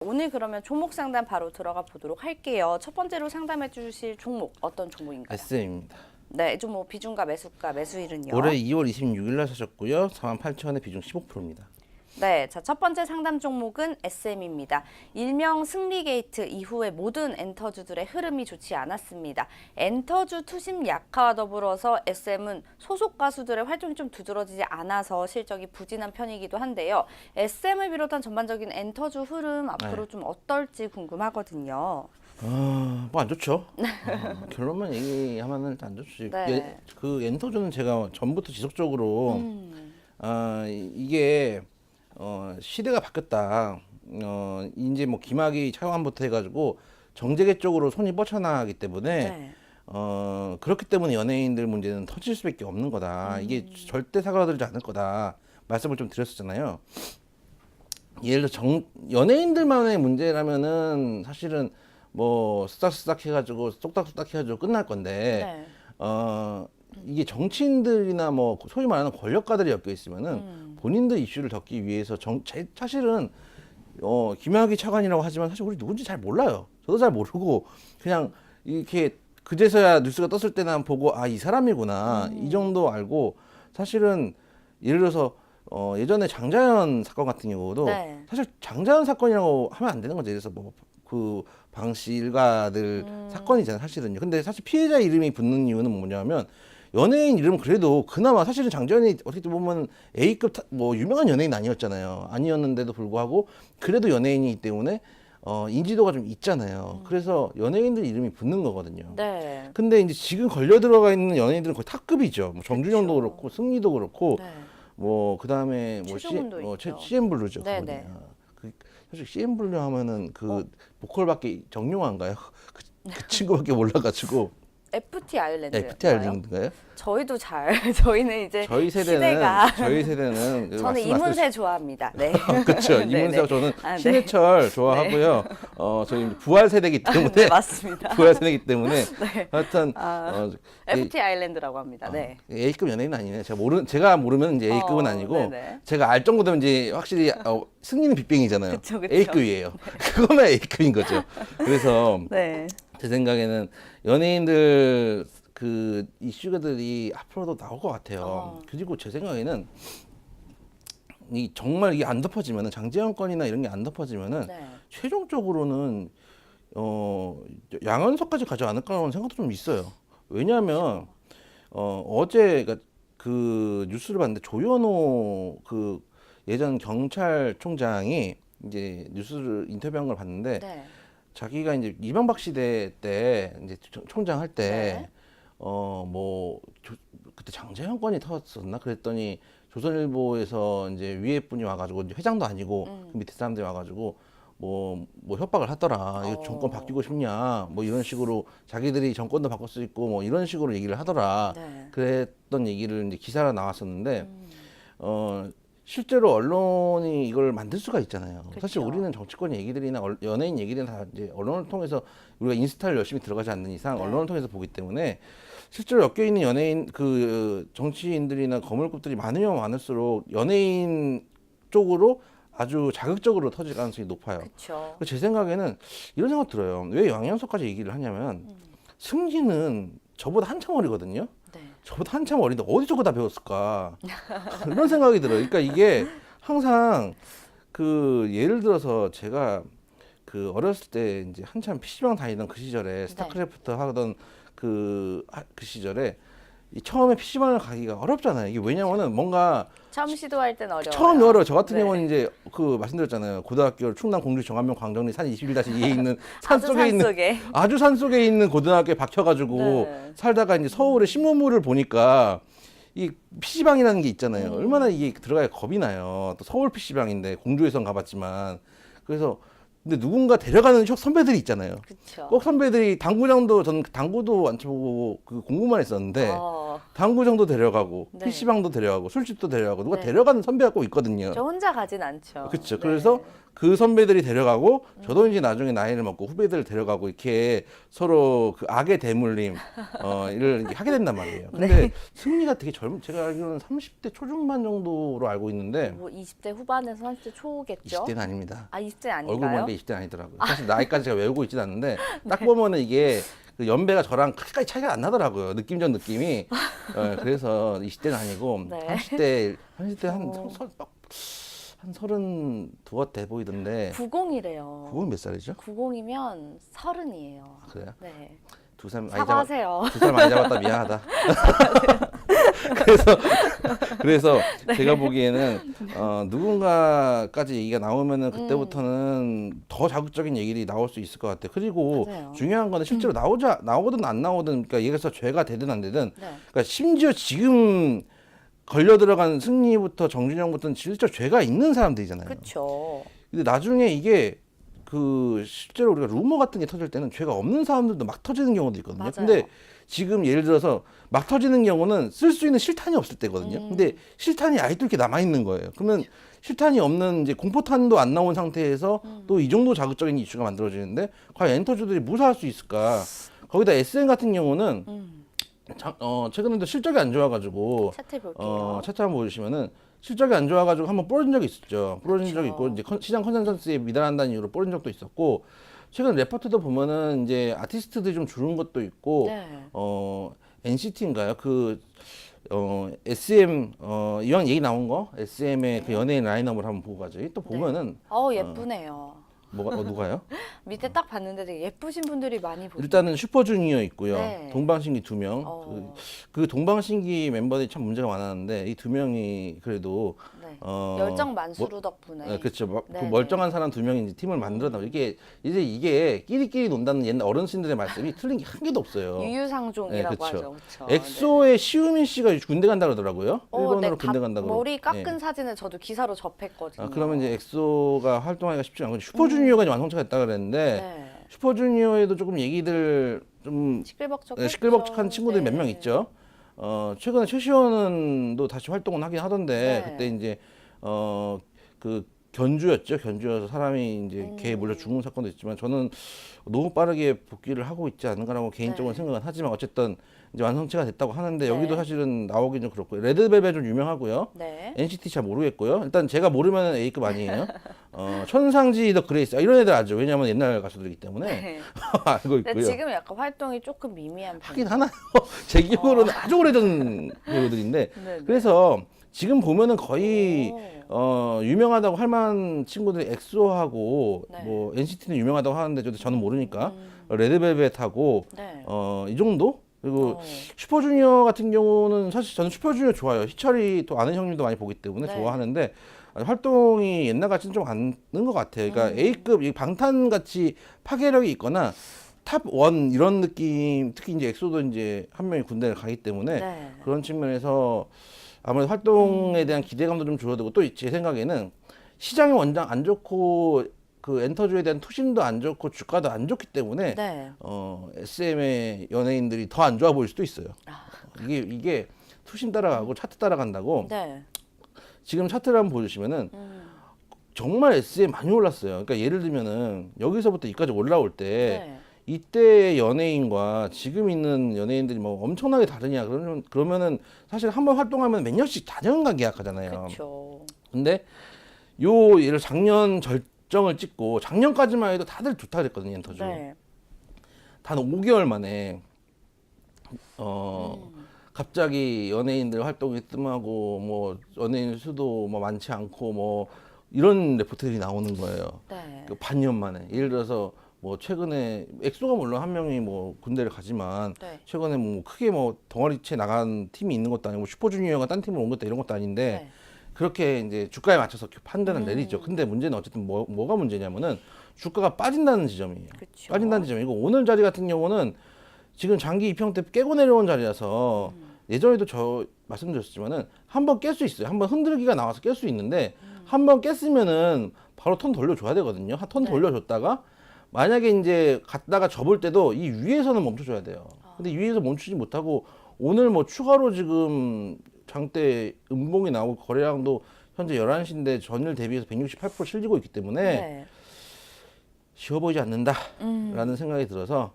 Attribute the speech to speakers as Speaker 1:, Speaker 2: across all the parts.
Speaker 1: 오늘 그러면 종목 상담 바로 들어가 보도록 할게요. 첫 번째로 상담해 주실 종목 어떤 종목인가요?
Speaker 2: SM입니다.
Speaker 1: 네, 좀 뭐 비중과 매수가, 매수일은요?
Speaker 2: 올해 2월 26일 날 사셨고요. 48,000원에 비중 15%입니다.
Speaker 1: 네, 자, 첫 번째 상담 종목은 SM입니다. 일명 승리 게이트 이후에 모든 엔터주들의 흐름이 좋지 않았습니다. 엔터주 투심 약화와 더불어서 SM은 소속 가수들의 활동이 좀 두드러지지 않아서 실적이 부진한 편이기도 한데요. SM을 비롯한 전반적인 엔터주 흐름 앞으로 좀 어떨지 궁금하거든요.
Speaker 2: 뭐 안 좋죠. 결론만 얘기하면 일단 안 좋지.
Speaker 1: 네.
Speaker 2: 그 엔터주는 제가 전부터 지속적으로 이게 시대가 바뀌었다. 이제 뭐 기막이 차관부터 해가지고 정재계 쪽으로 손이 뻗쳐나가기 때문에
Speaker 1: 네.
Speaker 2: 그렇기 때문에 연예인들 문제는 터질 수밖에 없는 거다. 이게 절대 사과들지 않을 거다. 말씀을 좀 드렸었잖아요. 예를 들어 연예인들만의 문제라면은 사실은 뭐 쓰닥쓰닥 해가지고 쏙닥쏙닥 해가지고 끝날 건데
Speaker 1: 네.
Speaker 2: 이게 정치인들이나 뭐 소위 말하는 권력가들이 엮여 있으면은 본인들 이슈를 덮기 위해서 사실은 김학의 차관이라고 하지만 사실 우리 누군지 잘 몰라요. 저도 잘 모르고 그냥 이렇게 그제서야 뉴스가 떴을 때나 보고 아, 이 사람이구나 이 정도 알고 사실은 예를 들어서 예전에 장자연 사건 같은 경우도
Speaker 1: 네.
Speaker 2: 사실 장자연 사건이라고 하면 안 되는 거죠. 그래서 뭐 그 방씨 일가들 사건이잖아요, 사실은요. 근데 사실 피해자 이름이 붙는 이유는 뭐냐면 연예인 이름은 그래도 그나마 사실은 장자연이 어떻게 보면 A급 뭐 유명한 연예인 아니었잖아요. 아니었는데도 불구하고 그래도 연예인이기 때문에 인지도가 좀 있잖아요. 그래서 연예인들 이름이 붙는 거거든요.
Speaker 1: 네.
Speaker 2: 근데 이제 지금 걸려 들어가 있는 연예인들은 거의 탑급이죠. 뭐 정준영도
Speaker 1: 그쵸.
Speaker 2: 그렇고 승리도 그렇고
Speaker 1: 네.
Speaker 2: 뭐 그다음에 뭐
Speaker 1: 최종훈도 있죠.
Speaker 2: CM 블루죠.
Speaker 1: 네네.
Speaker 2: 그거는. 사실 CM 블루 하면은 그 보컬밖에 정용화인가요? 그 친구밖에 몰라가지고
Speaker 1: FT 아일랜드.
Speaker 2: FT 아일랜드인가요?
Speaker 1: 저희도 저희는 이제
Speaker 2: 저희 세대는
Speaker 1: 시대가
Speaker 2: 그
Speaker 1: 저는 이문세 좋아합니다. 네.
Speaker 2: 그렇죠.
Speaker 1: 네,
Speaker 2: 이문세와
Speaker 1: 네.
Speaker 2: 저는
Speaker 1: 아, 네.
Speaker 2: 신해철 좋아하고요. 저희 부활 세대이기 때문에
Speaker 1: 네, 맞습니다.
Speaker 2: 부활 세대이기 때문에
Speaker 1: 네.
Speaker 2: 하여튼
Speaker 1: FT 아일랜드라고 합니다. 네.
Speaker 2: A급 연예인 아니네. 제가 모르면 이제 A급은 아니고
Speaker 1: 네네.
Speaker 2: 제가 알 정도면 이제 확실히 승리는 빅뱅이잖아요.
Speaker 1: 그쵸, 그쵸.
Speaker 2: A급이에요. 그거만 A급인 거죠. 그래서
Speaker 1: 네.
Speaker 2: 제 생각에는 연예인들 그 이슈들이 앞으로도 나올 것 같아요. 그리고 제 생각에는 정말 이게 안 덮어지면은 장제영 건이나 이런 게 안 덮어지면은
Speaker 1: 네.
Speaker 2: 최종적으로는 양현석까지 가지 않을까라는 생각도 좀 있어요. 왜냐하면 어제 그 뉴스를 봤는데 조현호 그 예전 경찰총장이 이제 뉴스를 인터뷰한 걸 봤는데
Speaker 1: 네.
Speaker 2: 자기가 이제 이명박 시대 때 이제 총장 할 때
Speaker 1: 네.
Speaker 2: 뭐 그때 장제영 건이 터졌었나 그랬더니 조선일보에서 이제 위에 분이 와가지고 이제 회장도 아니고 그 밑에 사람들이 와가지고 뭐 협박을 하더라. 이거 정권 바뀌고 싶냐 뭐 이런 식으로 자기들이 정권도 바꿀 수 있고 뭐 이런 식으로 얘기를 하더라.
Speaker 1: 네.
Speaker 2: 그랬던 얘기를 이제 기사로 나왔었는데 실제로 언론이 이걸 만들 수가 있잖아요.
Speaker 1: 그쵸.
Speaker 2: 사실 우리는 정치권 얘기들이나 연예인 얘기들은 다 이제 언론을 통해서 우리가 인스타를 열심히 들어가지 않는 이상 언론을 통해서 보기 때문에 실제로 엮여 있는 연예인 그 정치인들이나 거물급들이 많으면 많을수록 연예인 쪽으로 아주 자극적으로 터질 가능성이 높아요.
Speaker 1: 그렇죠.
Speaker 2: 제 생각에는 이런 생각 들어요. 왜 양현석까지 얘기를 하냐면 승진은 저보다 한참 어리거든요.
Speaker 1: 네.
Speaker 2: 저보다 한참 어린데 어디 저거 다 배웠을까 이런 생각이 들어요. 그러니까 이게 항상 그 예를 들어서 제가 그 어렸을 때 이제 한참 PC방 다니던 그 시절에 스타크래프트 하던 그 시절에 처음에 PC방을 가기가 어렵잖아요. 이게 왜냐면은 뭔가
Speaker 1: 처음 시도할 땐 어려워요.
Speaker 2: 처음이 어려워. 저 같은
Speaker 1: 네.
Speaker 2: 경우는 이제 그 말씀드렸잖아요. 고등학교 충남 공주 정안면 광정리 산 21-2에 있는 산
Speaker 1: 아주
Speaker 2: 속에
Speaker 1: 산
Speaker 2: 있는
Speaker 1: 속에.
Speaker 2: 아주 산 속에 있는 고등학교에 박혀가지고
Speaker 1: 네.
Speaker 2: 살다가 이제 서울의 신문물을 보니까 이 PC방이라는 게 있잖아요. 얼마나 이게 들어가야 겁이 나요. 또 서울 PC방인데 공주에선 가봤지만 그래서 근데 누군가 데려가는 선배들이 있잖아요.
Speaker 1: 그렇죠.
Speaker 2: 꼭 선배들이 전 당구도 안 쳐보고 그 공부만 했었는데
Speaker 1: 어,
Speaker 2: 당구장도 데려가고
Speaker 1: 네.
Speaker 2: PC방도 데려가고 술집도 데려가고 누가
Speaker 1: 네.
Speaker 2: 데려가는 선배가 꼭 있거든요.
Speaker 1: 저 혼자 가진 않죠.
Speaker 2: 그렇죠.
Speaker 1: 네.
Speaker 2: 그래서 그 선배들이 데려가고 저도 이제 나중에 나이를 먹고 후배들을 데려가고 이렇게 서로 그 악의 대물림 를 이렇게 하게 된단 말이에요. 근데 승리가 되게 제가 알기로는 30대 초중반 정도로 알고 있는데
Speaker 1: 뭐 20대 후반에서 30대 초겠죠?
Speaker 2: 20대는 아닙니다.
Speaker 1: 20대 아닌가요?
Speaker 2: 얼굴 보니까 20대 아니더라고요. 사실 나이까지 제가 외우고 있진 않는데 딱 보면은 이게 그 연배가 저랑 그렇게까지 차이가 안 나더라고요. 느낌적 느낌이. 그래서 20대는 아니고
Speaker 1: 네.
Speaker 2: 30대 한 32가 돼 보이던데
Speaker 1: 90이래요.
Speaker 2: 그건 몇 살이죠?
Speaker 1: 90이면 30이에요.
Speaker 2: 그래요?
Speaker 1: 네.
Speaker 2: 두 살 많이
Speaker 1: 사과하세요.
Speaker 2: 2살 많이 잡았다 미안하다. 그래서 제가 보기에는 누군가까지 얘기가 나오면은 그때부터는 더 자극적인 얘기들이 나올 수 있을 것 같아요. 그리고
Speaker 1: 맞아요.
Speaker 2: 중요한 거는 실제로 나오든 안 나오든 그러니까 얘기해서 죄가 되든 안 되든
Speaker 1: 네.
Speaker 2: 그러니까 심지어 지금 걸려 들어간 승리부터 정준영부터는 실제 죄가 있는 사람들이잖아요.
Speaker 1: 그렇죠.
Speaker 2: 근데 나중에 이게 그 실제로 우리가 루머 같은 게 터질 때는 죄가 없는 사람들도 막 터지는 경우도 있거든요.
Speaker 1: 맞아요.
Speaker 2: 근데 지금 예를 들어서 막 터지는 경우는 쓸 수 있는 실탄이 없을 때거든요. 근데 실탄이 아직도 이렇게 남아 있는 거예요. 그러면 실탄이 없는 이제 공포탄도 안 나온 상태에서 또 이 정도 자극적인 이슈가 만들어지는데 과연 엔터주들이 무사할 수 있을까? 거기다 SM 같은 경우는 최근에도 실적이 안 좋아가지고
Speaker 1: 차트 볼게요.
Speaker 2: 차트 한번 보시면은 실적이 안 좋아가지고 한번 부러진 적이 있었죠. 부러진 적이 있고 이제 시장 컨센서스에 미달한다는 이유로 부러진 적도 있었고 최근 레포트도 보면은 이제 아티스트들이 좀 줄은 것도 있고
Speaker 1: 네.
Speaker 2: NCT인가요? SM 이왕 얘기 나온 거 SM의 그 연예인 라인업을 한번 보고 가죠. 또 보면은
Speaker 1: 예쁘네요.
Speaker 2: 누가요?
Speaker 1: 밑에 딱 봤는데 되게 예쁘신 분들이 많이 보여요.
Speaker 2: 일단은 슈퍼주니어 있고요.
Speaker 1: 네.
Speaker 2: 동방신기 2명. 그 동방신기 멤버들이 참 문제가 많았는데 이 2명이 그래도
Speaker 1: 네. 열정
Speaker 2: 뭐,
Speaker 1: 만수르 덕분에.
Speaker 2: 그렇죠.
Speaker 1: 네,
Speaker 2: 그 멀쩡한 사람 2명이 이제 팀을 만들었다. 이게 끼리끼리 논다는 옛날 어르신들의 말씀이 틀린 게 한 개도 없어요.
Speaker 1: 유유상종이라고
Speaker 2: 네, 그쵸.
Speaker 1: 하죠. 그쵸?
Speaker 2: 엑소의 시우민 씨가 군대 간다 그러더라고요. 일본으로
Speaker 1: 네,
Speaker 2: 군대 간다고.
Speaker 1: 머리 깎은
Speaker 2: 예.
Speaker 1: 사진을 저도 기사로 접했거든요.
Speaker 2: 그러면 이제 엑소가 활동하기가 쉽지 않고 슈퍼주니어가 이제 완성체가 됐다 그랬는데
Speaker 1: 네.
Speaker 2: 슈퍼주니어에도 조금 얘기들 좀 시끌벅적한 친구들이 몇 명 있죠. 최근에 최시원도 다시 활동을 하긴 하던데
Speaker 1: 네.
Speaker 2: 그때 이제 그 견주였죠. 견주여서 사람이 이제 개에 몰려 죽는 사건도 있지만 저는 너무 빠르게 복귀를 하고 있지 않은가라고 개인적으로
Speaker 1: 네.
Speaker 2: 생각은 하지만 어쨌든 이제 완성체가 됐다고 하는데
Speaker 1: 네.
Speaker 2: 여기도 사실은 나오긴 좀 그렇고요. 레드벨벳 좀 유명하고요.
Speaker 1: 네.
Speaker 2: NCT 잘 모르겠고요. 일단 제가 모르면 A급 아니에요. 천상지 더 그레이스 이런 애들 알죠. 왜냐하면 옛날 가수들이기 때문에
Speaker 1: 네.
Speaker 2: 알고
Speaker 1: 근데
Speaker 2: 있고요.
Speaker 1: 지금 약간 활동이 조금 미미한
Speaker 2: 하긴 하나요. 제 기억으로는 아주 오래전 배우들인데
Speaker 1: 네.
Speaker 2: 그래서 지금 보면은 거의
Speaker 1: 오.
Speaker 2: 유명하다고 할 만한 친구들이 엑소하고
Speaker 1: 네.
Speaker 2: 뭐 NCT는 유명하다고 하는데 저는 모르니까 레드벨벳하고
Speaker 1: 네.
Speaker 2: 이 정도 그리고 슈퍼주니어 같은 경우는 사실 저는 슈퍼주니어 좋아요. 희철이 또 아는 형님도 많이 보기 때문에
Speaker 1: 네.
Speaker 2: 좋아하는데 활동이 옛날 같지는 좀 않는 것 같아요. 그러니까 A급 이 방탄 같이 파괴력이 있거나 탑 원 이런 느낌 특히 이제 엑소도 이제 한 명이 군대를 가기 때문에
Speaker 1: 네.
Speaker 2: 그런 측면에서 아무래도 활동에 대한 기대감도 좀 줄어들고 또 제 생각에는 시장이 원장 안 좋고 그 엔터주에 대한 투심도 안 좋고 주가도 안 좋기 때문에
Speaker 1: 네.
Speaker 2: SM의 연예인들이 더 안 좋아 보일 수도 있어요. 이게 투심 따라가고 차트 따라간다고
Speaker 1: 네.
Speaker 2: 지금 차트를 한번 보시면은 정말 SM 많이 올랐어요. 그러니까 예를 들면은 여기서부터 여기까지 올라올 때
Speaker 1: 네.
Speaker 2: 이때 연예인과 지금 있는 연예인들이 뭐 엄청나게 다르냐 그러면은 사실 한번 활동하면 몇 년씩 다년간 계약하잖아요.
Speaker 1: 그렇죠.
Speaker 2: 근데 예를 작년 절정을 찍고 작년까지만 해도 다들 좋다 그랬거든요, 엔터주.
Speaker 1: 네.
Speaker 2: 단 5개월 만에 갑자기 연예인들 활동이 뜸하고 뭐 연예인 수도 뭐 많지 않고 뭐 이런 레포트들이 나오는 거예요.
Speaker 1: 네.
Speaker 2: 그 반년 만에. 예를 들어서 뭐 최근에 엑소가 물론 한 명이 뭐 군대를 가지만
Speaker 1: 네.
Speaker 2: 최근에 뭐 크게 뭐 덩어리째 나간 팀이 있는 것도 아니고 슈퍼주니어가 딴 팀을 온 것도 이런 것도 아닌데
Speaker 1: 네.
Speaker 2: 그렇게 이제 주가에 맞춰서 판단을 내리죠. 근데 문제는 어쨌든 뭐가 문제냐면은 주가가 빠진다는 지점이에요.
Speaker 1: 그쵸.
Speaker 2: 빠진다는 지점이고 오늘 자리 같은 경우는 지금 장기 이평 때 깨고 내려온 자리라서 예전에도 저 말씀드렸지만은 한번 깰 수 있어요. 한번 흔들기가 나와서 깰 수 있는데 한번 깼으면은 바로 턴 돌려줘야 되거든요. 턴
Speaker 1: 네.
Speaker 2: 돌려줬다가 만약에 이제 갔다가 접을 때도 이 위에서는 멈춰줘야 돼요. 근데 위에서 멈추지 못하고 오늘 뭐 추가로 지금 장대 음봉이 나오고 거래량도 현재 11시인데 전일 대비해서 168% 실리고 있기 때문에
Speaker 1: 네.
Speaker 2: 쉬워 보이지 않는다라는 생각이 들어서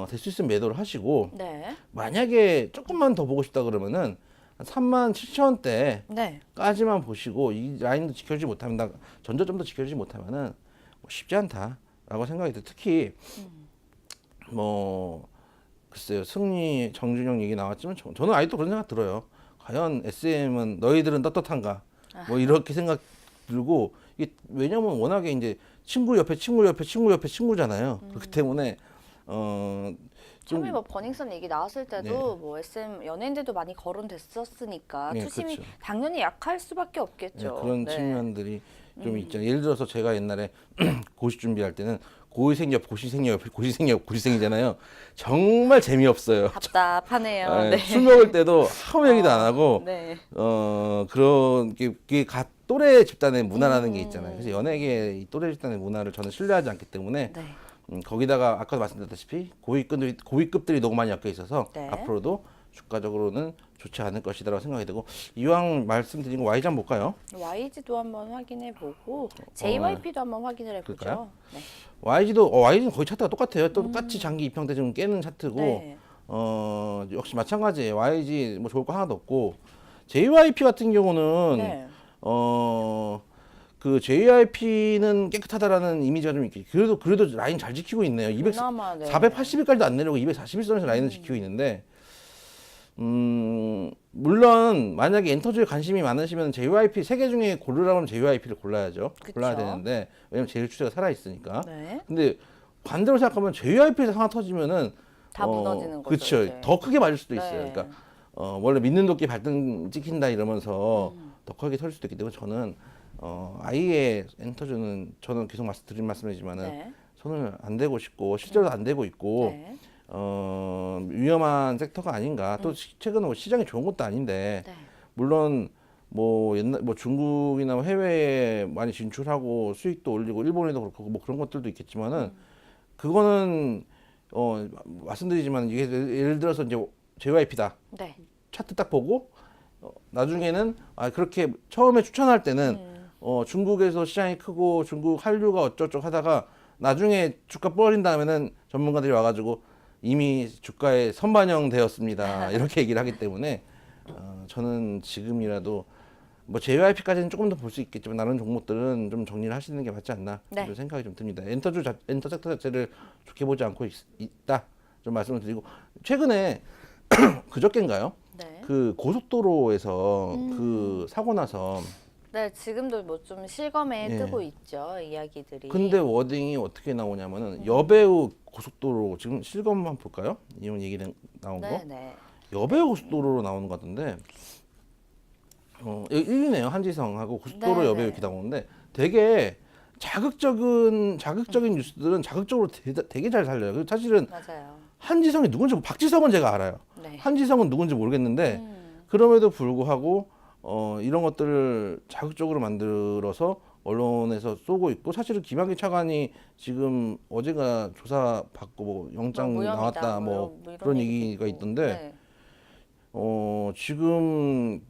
Speaker 2: 될 수 있으면 매도를 하시고
Speaker 1: 네.
Speaker 2: 만약에 조금만 더 보고 싶다 그러면은 한 37,000원대까지만
Speaker 1: 네.
Speaker 2: 보시고 이 라인도 지켜주지 못하면 전저점도 지켜주지 못하면은 뭐 쉽지 않다라고 생각이 들어요. 특히 뭐 글쎄요 승리 정준영 얘기 나왔지만 저는 아직도 그런 생각 들어요. 과연 SM은 너희들은 떳떳한가? 뭐 이렇게 생각 들고 이게 왜냐면 워낙에 이제 친구 옆에 친구잖아요. 그렇기 때문에
Speaker 1: 처음에 뭐 버닝썬 얘기 나왔을 때도
Speaker 2: 네.
Speaker 1: 뭐 SM 연예인들도 많이 거론됐었으니까
Speaker 2: 네,
Speaker 1: 투심이
Speaker 2: 그렇죠.
Speaker 1: 당연히 약할 수밖에 없겠죠.
Speaker 2: 네, 그런
Speaker 1: 네.
Speaker 2: 측면들이 좀 있잖아요. 예를 들어서 제가 옛날에 고시 준비할 때는 고시생이잖아요. 정말 재미없어요.
Speaker 1: 답답하네요.
Speaker 2: 아,
Speaker 1: 네.
Speaker 2: 술 먹을 때도 아무 얘기도 안 하고
Speaker 1: 네.
Speaker 2: 그런 게 또래 집단의 문화라는 게 있잖아요. 그래서 연예계 이 또래 집단의 문화를 저는 신뢰하지 않기 때문에
Speaker 1: 네.
Speaker 2: 거기다가 아까도 말씀드렸다시피 고위급들이 너무 많이 엮여 있어서
Speaker 1: 네.
Speaker 2: 앞으로도 주가적으로는 좋지 않을 것이다라고 생각이 되고 이왕 말씀드린 거 Y자 한번 볼까요?
Speaker 1: YG도 한번 확인해 보고 JYP도 한번 확인을 해보죠.
Speaker 2: 그럴까요?
Speaker 1: 네.
Speaker 2: YG는 거의 차트가 똑같아요. 똑같이 장기 입형대 지금 깨는 차트고
Speaker 1: 네.
Speaker 2: 역시 마찬가지예요. YG 뭐 좋을 거 하나도 없고 JYP 같은 경우는
Speaker 1: 네.
Speaker 2: 그 JYP는 깨끗하다라는 이미지가 좀 있기. 그래도 라인 잘 지키고 있네요.
Speaker 1: 그나마, 네.
Speaker 2: 480일까지도 안 내려고 241선에서 라인을 지키고 있는데 물론 만약에 엔터주에 관심이 많으시면 JYP 세 개 중에 고르라면 JYP를 골라야죠.
Speaker 1: 그쵸.
Speaker 2: 골라야 되는데 왜냐면 제일 추세가 살아 있으니까.
Speaker 1: 네.
Speaker 2: 근데 반대로 생각하면 JYP에서 하나 터지면은
Speaker 1: 다 무너지는 거죠.
Speaker 2: 그렇죠.
Speaker 1: 이제.
Speaker 2: 더 크게 맞을 수도 있어요.
Speaker 1: 네.
Speaker 2: 그러니까 원래 믿는 도끼 발등 찍힌다 이러면서 더 크게 터질 수도 있기 때문에 저는 아예 엔터주는 저는 계속 드린 말씀이지만은
Speaker 1: 네.
Speaker 2: 손을 안 대고 싶고 실제로도 안 대고 있고
Speaker 1: 네.
Speaker 2: 위험한 섹터가 아닌가. 또 최근에 뭐 시장이 좋은 것도 아닌데
Speaker 1: 네.
Speaker 2: 물론 뭐 옛날 뭐 중국이나 뭐 해외에 많이 진출하고 수익도 올리고 일본에도 그렇고 뭐 그런 것들도 있겠지만은 그거는 말씀드리지만 이게 예를 들어서 이제 JYP다.
Speaker 1: 네.
Speaker 2: 차트 딱 보고 나중에는 그렇게 처음에 추천할 때는 중국에서 시장이 크고 중국 한류가 어쩌고 하다가 나중에 주가 뻘린 다음에는 전문가들이 와가지고 이미 주가에 선반영되었습니다. 이렇게 얘기를 하기 때문에 저는 지금이라도 뭐 JYP까지는 조금 더 볼 수 있겠지만 다른 종목들은 좀 정리를 하시는 게 맞지 않나
Speaker 1: 네.
Speaker 2: 이런 생각이 좀 듭니다. 엔터 섹터 자체를 좋게 보지 않고 있다 좀 말씀을 드리고 최근에 그저께인가요?
Speaker 1: 네.
Speaker 2: 그 고속도로에서 그 사고 나서
Speaker 1: 네, 지금도 뭐 좀 실검에
Speaker 2: 예.
Speaker 1: 뜨고 있죠, 이야기들이.
Speaker 2: 근데 워딩이 어떻게 나오냐면은 여배우 고속도로 지금 실검만 볼까요? 이런 얘기 나온 거
Speaker 1: 네, 네.
Speaker 2: 여배우 고속도로로 나오는 것 같은데 여기 1위네요. 한지성하고 고속도로
Speaker 1: 네,
Speaker 2: 여배우
Speaker 1: 네.
Speaker 2: 이렇게 나오는데 되게 자극적인 뉴스들은 자극적으로 되게 잘 살려요. 그리고 사실은
Speaker 1: 맞아요.
Speaker 2: 한지성이 누군지 박지성은 제가 알아요.
Speaker 1: 네.
Speaker 2: 한지성은 누군지 모르겠는데 그럼에도 불구하고 이런 것들을 자극적으로 만들어서 언론에서 쏘고 있고 사실은 김학의 차관이 지금 어제가 조사 받고 뭐 영장
Speaker 1: 무혐의다,
Speaker 2: 나왔다 뭐
Speaker 1: 이런
Speaker 2: 그런
Speaker 1: 얘기도
Speaker 2: 얘기가
Speaker 1: 있고.
Speaker 2: 있던데
Speaker 1: 네.
Speaker 2: 지금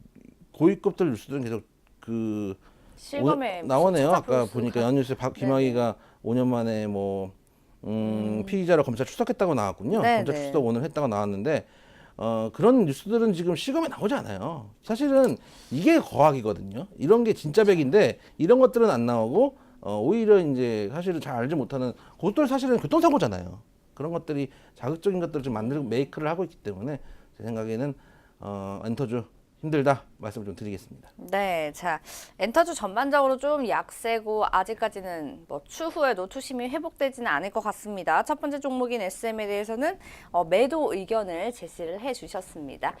Speaker 2: 고위급들 뉴스들은 계속 그
Speaker 1: 실검에
Speaker 2: 나오네요.
Speaker 1: 찾아볼
Speaker 2: 아까
Speaker 1: 수가-
Speaker 2: 보니까 연뉴스에 김학의가 5년 만에 뭐 피의자로 검찰 출석했다고 나왔군요.
Speaker 1: 네,
Speaker 2: 검찰
Speaker 1: 네.
Speaker 2: 출석 오늘 했다고 나왔는데 그런 뉴스들은 지금 실검에 나오지 않아요. 사실은 이게 거학이거든요. 이런 게 진짜 백인데 이런 것들은 안 나오고 오히려 이제 사실은 잘 알지 못하는 그것들 사실은 교통사고잖아요. 그런 것들이 자극적인 것들을 좀 만들고 메이크를 하고 있기 때문에 제 생각에는 엔터주 힘들다 말씀을 좀 드리겠습니다.
Speaker 1: 네, 자 엔터주 전반적으로 좀 약세고 아직까지는 뭐 추후에도 투심이 회복되지는 않을 것 같습니다. 첫 번째 종목인 SM에 대해서는 매도 의견을 제시를 해주셨습니다.